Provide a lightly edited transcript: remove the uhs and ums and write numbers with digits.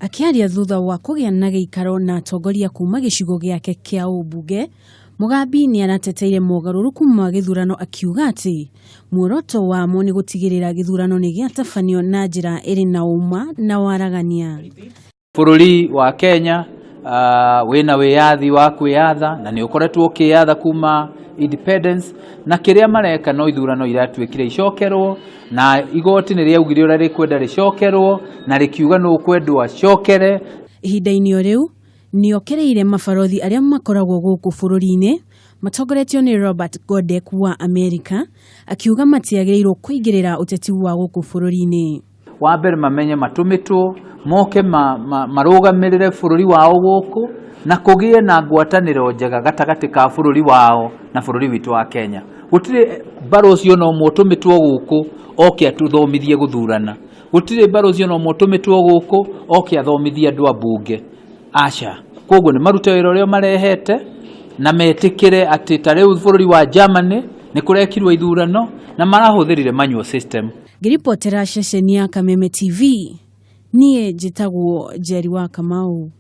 Akiaria thutha wa kugĩa na gĩikaro na atongoria kuma gĩcigo gĩake kĩa ũmbunge, Mugambi nĩ anateteire mogarũrũku ma gĩthurano akiuga atĩ muoroto wamo nĩ gũtigĩrĩra gĩthurano nĩ gĩatabanio na njĩra ĩrĩ na ũma na waragania. Bũrũri wa Kenya wĩna wĩyathi wa kwĩyatha na nĩ ũkoretwo ũkĩyatha kuma independence, na kĩrĩa mareka no ithurano iratuĩkire icokerwo na igoti nĩ rĩaugire ũrĩa rĩkwenda rĩcokerwo na rĩkiuga no kwendwo acokere. Ihinda-inĩ rĩu nĩokereire mabarothi arĩa makoragwo gũkũ bũrũri-inĩ matongoretio nĩ Robert Godek wa Amerika, akiuga matiagĩrĩirwo kũingĩrĩra ũteti wa gũkũ bũrũri-inĩ. Wa mbere mamenye matũmĩtwo moke marũgamĩrĩre bũrũri wao gũkũ na kũgĩe na ngwatanĩro njega gatagatĩ ka bũrũri wao na bũrũri witũ wa Kenya. Gũtirĩ mbarothi no mũtũmĩtwo gũkũ oke atuthomithie gũthurana. Gũtirĩ mbarothi no mũtũmĩtwo gũkũ oke athomithie andũ a bunge. Acha, koguo nĩ marute wĩra ũrĩa marehete na metĩkĩre atĩ ta rĩu bũrũri wa Germany nĩ kũrekirwo ithurano na marahũthĩrire manual system. Ngĩripotera ceceni ya Kameme TV, niĩ njĩtagwo Njeri wa Kamau.